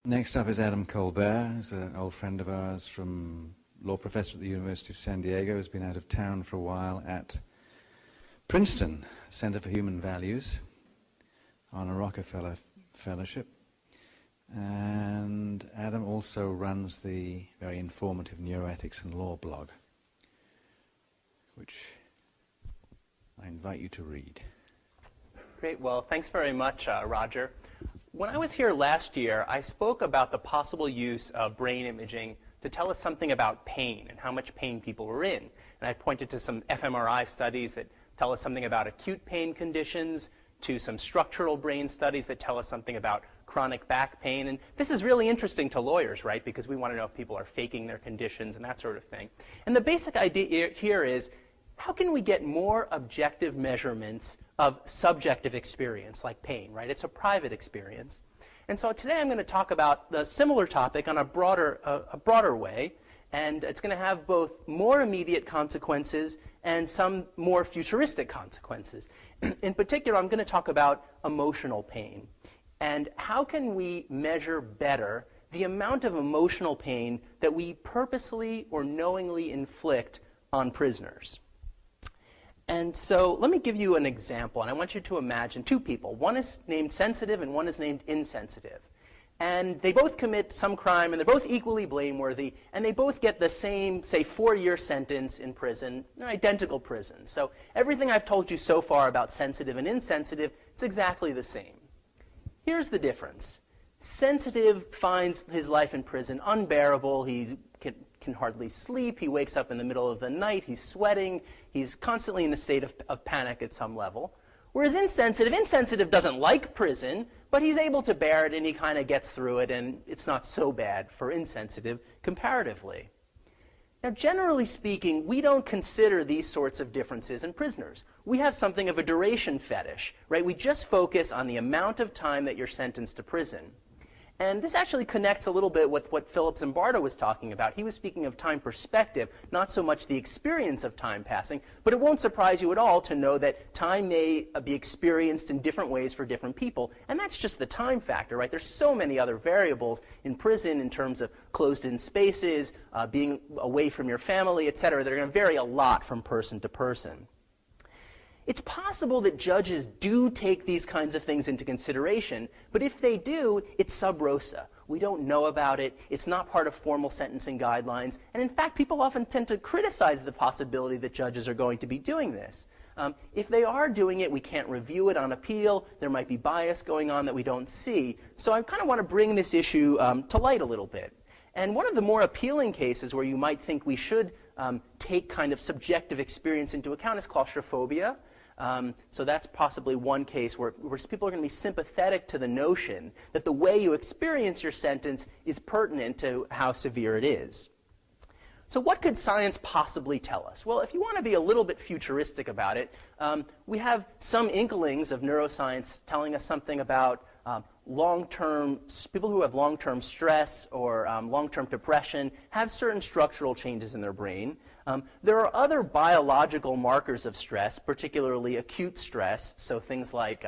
Next up is Adam Kolber, who's an old friend of ours, from law professor at the University of San Diego, who's been out of town for a while at Princeton, Center for Human Values, on a Rockefeller Fellowship. And Adam also runs the very informative Neuroethics Law Blog, which I invite you to read. Great. Well, thanks very much, Roger. When I was here last year, I spoke about the possible use of brain imaging to tell us something about pain and how much pain people were in. And I pointed to some fMRI studies that tell us something about acute pain conditions, to some structural brain studies that tell us something about chronic back pain. And this is really interesting to lawyers, right? Because we want to know if people are faking their conditions and that sort of thing. And the basic idea here is, how can we get more objective measurements of subjective experience, like pain, right? It's a private experience. And so today I'm going to talk about the similar topic on a broader way. And it's going to have both more immediate consequences and some more futuristic consequences. In particular, I'm going to talk about emotional pain. And how can we measure better the amount of emotional pain that we purposely or knowingly inflict on prisoners? And so let me give you an example, and I want you to imagine two people. One is named sensitive and one is named insensitive. And they both commit some crime, and they're both equally blameworthy, and they both get the same, say, 4-year sentence in prison. They're identical prisons. So everything I've told you so far about sensitive and insensitive, it's exactly the same. Here's the difference. Sensitive finds his life in prison unbearable. He can hardly sleep. He wakes up in the middle of the night. He's sweating. He's constantly in a state of panic at some level. Whereas insensitive doesn't like prison, but he's able to bear it, and he kind of gets through it, and it's not so bad for insensitive comparatively. Now, generally speaking, we don't consider these sorts of differences in prisoners. We have something of a duration fetish, right? We just focus on the amount of time that you're sentenced to prison. And this actually connects a little bit with what Philip Zimbardo was talking about. He was speaking of time perspective, not so much the experience of time passing, but it won't surprise you at all to know that time may be experienced in different ways for different people. And that's just the time factor, right? There's so many other variables in prison in terms of closed-in spaces, being away from your family, et cetera, that are going to vary a lot from person to person. It's possible that judges do take these kinds of things into consideration, but if they do, it's sub rosa. We don't know about it. It's not part of formal sentencing guidelines. And in fact, people often tend to criticize the possibility that judges are going to be doing this. If they are doing it, we can't review it on appeal. There might be bias going on that we don't see. So I kind of want to bring this issue to light a little bit. And one of the more appealing cases where you might think we should take kind of subjective experience into account is claustrophobia. So that's possibly one case where people are going to be sympathetic to the notion that the way you experience your sentence is pertinent to how severe it is. So what could science possibly tell us? Well, if you want to be a little bit futuristic about it, we have some inklings of neuroscience telling us something about people who have long-term stress or long-term depression have certain structural changes in their brain. There are other biological markers of stress, particularly acute stress, so things like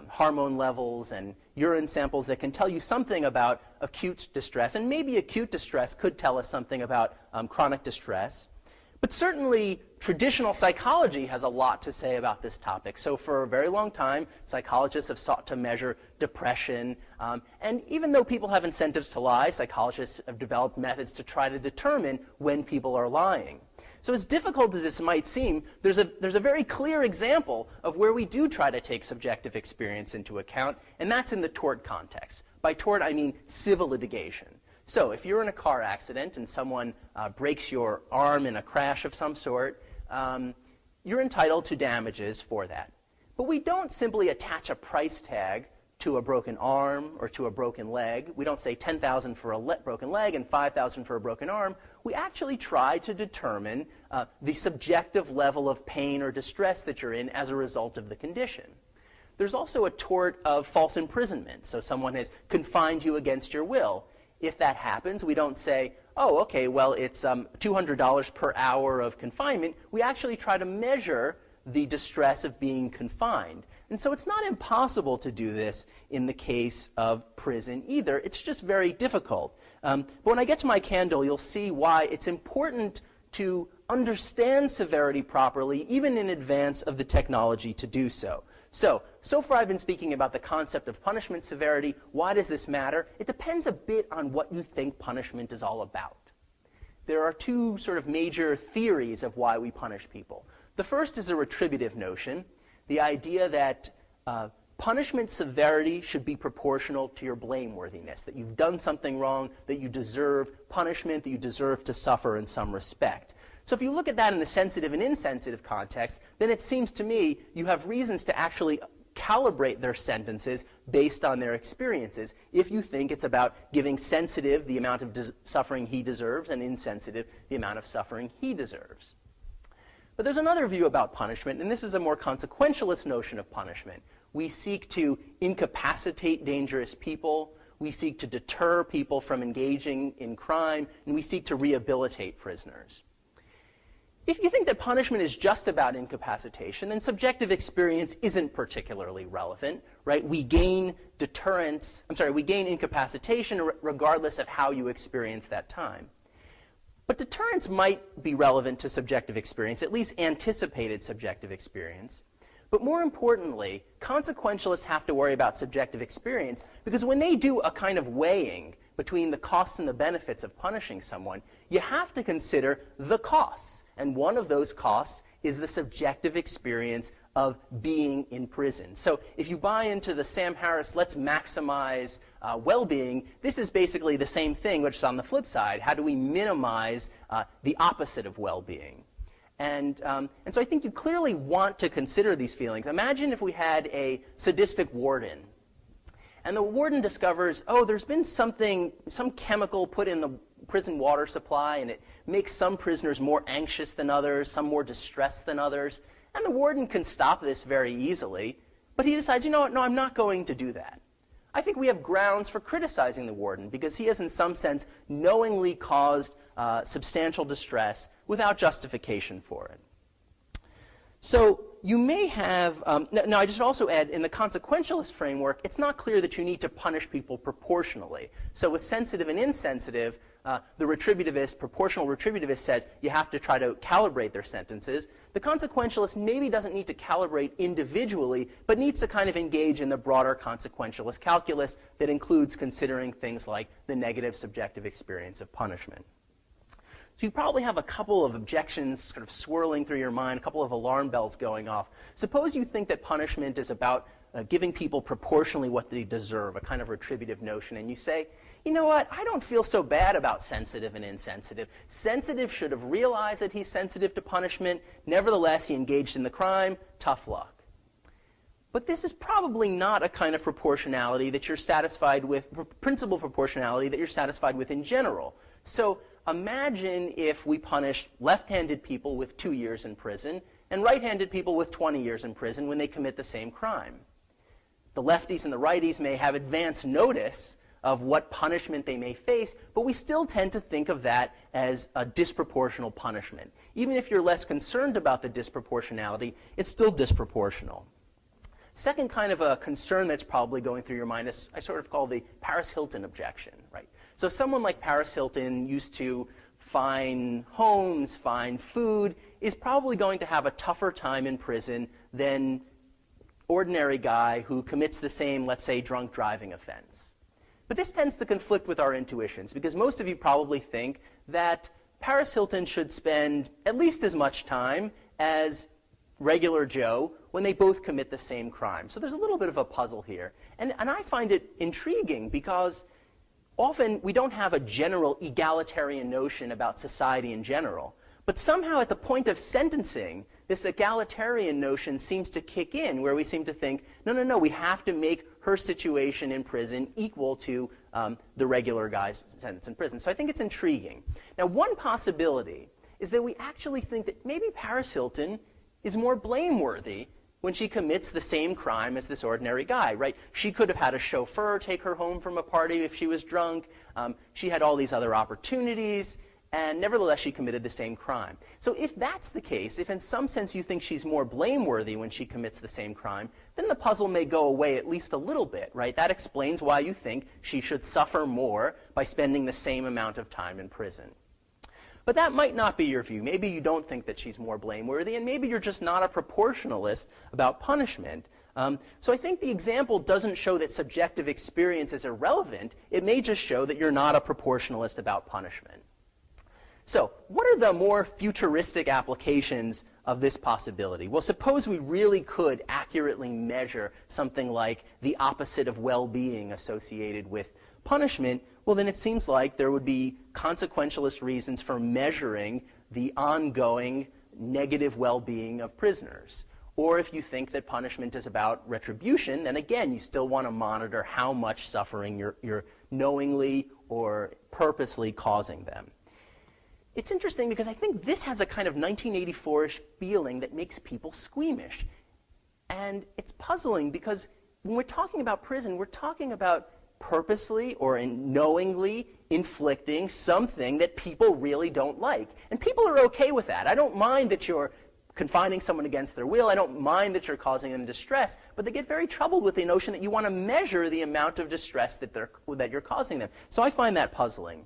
hormone levels and urine samples that can tell you something about acute distress, and maybe acute distress could tell us something about chronic distress. But certainly, traditional psychology has a lot to say about this topic. So for a very long time, psychologists have sought to measure depression. And even though people have incentives to lie, psychologists have developed methods to try to determine when people are lying. So as difficult as this might seem, there's a very clear example of where we do try to take subjective experience into account, and that's in the tort context. By tort, I mean civil litigation. So if you're in a car accident and someone breaks your arm in a crash of some sort, you're entitled to damages for that. But we don't simply attach a price tag to a broken arm or to a broken leg. We don't say $10,000 for a broken leg and $5,000 for a broken arm. We actually try to determine the subjective level of pain or distress that you're in as a result of the condition. There's also a tort of false imprisonment. So someone has confined you against your will. If that happens, we don't say, oh, okay, well, it's $200 per hour of confinement. We actually try to measure the distress of being confined. And so it's not impossible to do this in the case of prison either. It's just very difficult. But when I get to my candle, you'll see why it's important to understand severity properly, even in advance of the technology to do so. So far I've been speaking about the concept of punishment severity. Why does this matter? It depends a bit on what you think punishment is all about. There are two sort of major theories of why we punish people. The first is a retributive notion, the idea that punishment severity should be proportional to your blameworthiness, that you've done something wrong, that you deserve punishment, that you deserve to suffer in some respect. So if you look at that in the sensitive and insensitive context, then it seems to me you have reasons to actually calibrate their sentences based on their experiences if you think it's about giving sensitive the amount of suffering he deserves and insensitive the amount of suffering he deserves. But there's another view about punishment, and this is a more consequentialist notion of punishment. We seek to incapacitate dangerous people, we seek to deter people from engaging in crime, and we seek to rehabilitate prisoners. If you think that punishment is just about incapacitation, then subjective experience isn't particularly relevant, right? We gain incapacitation regardless of how you experience that time. But deterrence might be relevant to subjective experience, at least anticipated subjective experience. But more importantly, consequentialists have to worry about subjective experience because when they do a kind of weighing between the costs and the benefits of punishing someone, you have to consider the costs. And one of those costs is the subjective experience of being in prison. So if you buy into the Sam Harris, let's maximize well-being, this is basically the same thing, which is on the flip side. How do we minimize the opposite of well-being? And so I think you clearly want to consider these feelings. Imagine if we had a sadistic warden. And the warden discovers, oh, there's been some chemical put in the prison water supply, and it makes some prisoners more anxious than others, some more distressed than others. And the warden can stop this very easily, but he decides, you know what, no, I'm not going to do that. I think we have grounds for criticizing the warden because he has, in some sense, knowingly caused substantial distress without justification for it. So you may have, now I just also add, in the consequentialist framework, it's not clear that you need to punish people proportionally. So with sensitive and insensitive, the retributivist, proportional retributivist says you have to try to calibrate their sentences. The consequentialist maybe doesn't need to calibrate individually, but needs to kind of engage in the broader consequentialist calculus that includes considering things like the negative subjective experience of punishment. So you probably have a couple of objections sort of swirling through your mind, a couple of alarm bells going off. Suppose you think that punishment is about giving people proportionally what they deserve, a kind of retributive notion, and you say, you know what, I don't feel so bad about sensitive and insensitive. Sensitive should have realized that he's sensitive to punishment. Nevertheless, he engaged in the crime. Tough luck. But this is probably not a kind of proportionality that you're satisfied with, principal proportionality that you're satisfied with in general. So imagine if we punished left-handed people with 2 years in prison and right-handed people with 20 years in prison when they commit the same crime. The lefties and the righties may have advance notice of what punishment they may face, but we still tend to think of that as a disproportional punishment. Even if you're less concerned about the disproportionality, it's still disproportional. Second kind of a concern that's probably going through your mind is I sort of call the Paris Hilton objection, right? So someone like Paris Hilton used to find homes, find food, is probably going to have a tougher time in prison than ordinary guy who commits the same, let's say, drunk driving offense. But this tends to conflict with our intuitions because most of you probably think that Paris Hilton should spend at least as much time as regular Joe when they both commit the same crime. So there's a little bit of a puzzle here. And I find it intriguing because often we don't have a general egalitarian notion about society in general. But somehow at the point of sentencing, this egalitarian notion seems to kick in where we seem to think, no, we have to make her situation in prison equal to the regular guy's sentence in prison. So I think it's intriguing. Now, one possibility is that we actually think that maybe Paris Hilton is more blameworthy when she commits the same crime as this ordinary guy, right? She could have had a chauffeur take her home from a party if she was drunk. She had all these other opportunities. and nevertheless she committed the same crime. So if that's the case, if in some sense you think she's more blameworthy when she commits the same crime, then the puzzle may go away at least a little bit, right? That explains why you think she should suffer more by spending the same amount of time in prison. But that might not be your view. Maybe you don't think that she's more blameworthy, and maybe you're just not a proportionalist about punishment. So I think the example doesn't show that subjective experience is irrelevant. It may just show that you're not a proportionalist about punishment. So what are the more futuristic applications of this possibility? Well, suppose we really could accurately measure something like the opposite of well-being associated with punishment. Well, then it seems like there would be consequentialist reasons for measuring the ongoing negative well-being of prisoners. Or if you think that punishment is about retribution, then again, you still want to monitor how much suffering you're knowingly or purposely causing them. It's interesting because I think this has a kind of 1984-ish feeling that makes people squeamish. And it's puzzling because when we're talking about prison, we're talking about purposely or knowingly inflicting something that people really don't like. And people are okay with that. I don't mind that you're confining someone against their will. I don't mind that you're causing them distress. But they get very troubled with the notion that you want to measure the amount of distress that you're causing them. So I find that puzzling.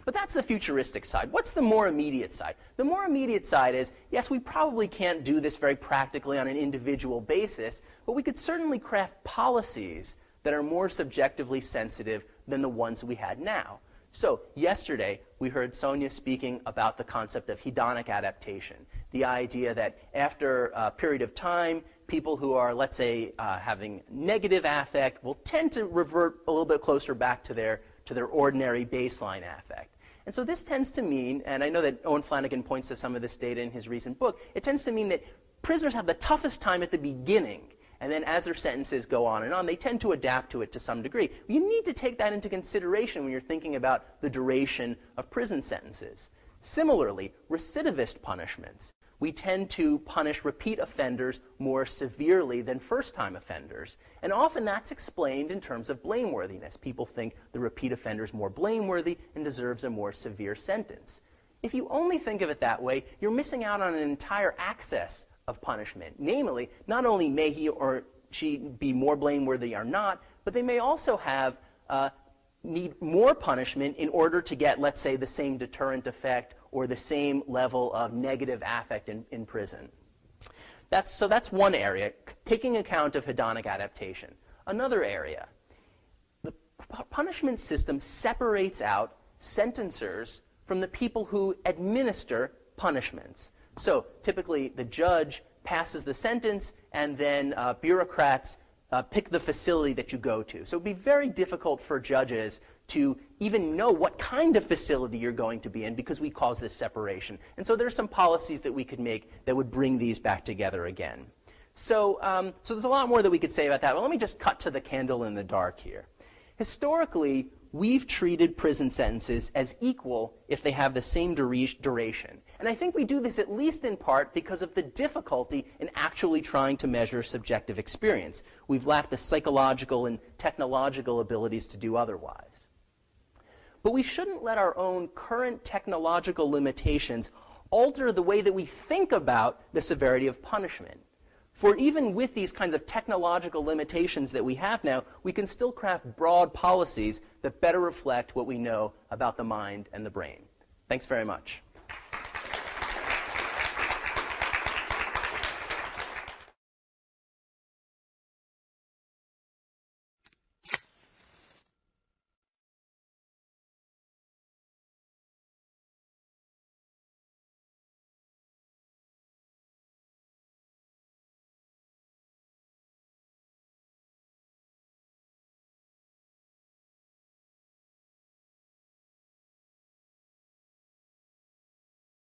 But that's the futuristic side. What's the more immediate side? The more immediate side is, yes, we probably can't do this very practically on an individual basis, but we could certainly craft policies that are more subjectively sensitive than the ones we had now. So yesterday, we heard Sonia speaking about the concept of hedonic adaptation, the idea that after a period of time, people who are, let's say, having negative affect will tend to revert a little bit closer back to their ordinary baseline affect. And so this tends to mean, and I know that Owen Flanagan points to some of this data in his recent book, it tends to mean that prisoners have the toughest time at the beginning, and then as their sentences go on, they tend to adapt to it to some degree. You need to take that into consideration when you're thinking about the duration of prison sentences. Similarly, recidivist punishments. We tend to punish repeat offenders more severely than first-time offenders. And often that's explained in terms of blameworthiness. People think the repeat offender is more blameworthy and deserves a more severe sentence. If you only think of it that way, you're missing out on an entire axis of punishment. Namely, not only may he or she be more blameworthy or not, but they may also have need more punishment in order to get, let's say, the same deterrent effect or the same level of negative affect in prison. So that's one area, taking account of hedonic adaptation. Another area, the punishment system separates out sentencers from the people who administer punishments. So typically the judge passes the sentence and then bureaucrats pick the facility that you go to. So it would be very difficult for judges to even know what kind of facility you're going to be in because we cause this separation. And so there's some policies that we could make that would bring these back together again. So there's a lot more that we could say about that. But let me just cut to the candle in the dark here. Historically, we've treated prison sentences as equal if they have the same duration. And I think we do this at least in part because of the difficulty in actually trying to measure subjective experience. We've lacked the psychological and technological abilities to do otherwise. But we shouldn't let our own current technological limitations alter the way that we think about the severity of punishment. For even with these kinds of technological limitations that we have now, we can still craft broad policies that better reflect what we know about the mind and the brain. Thanks very much.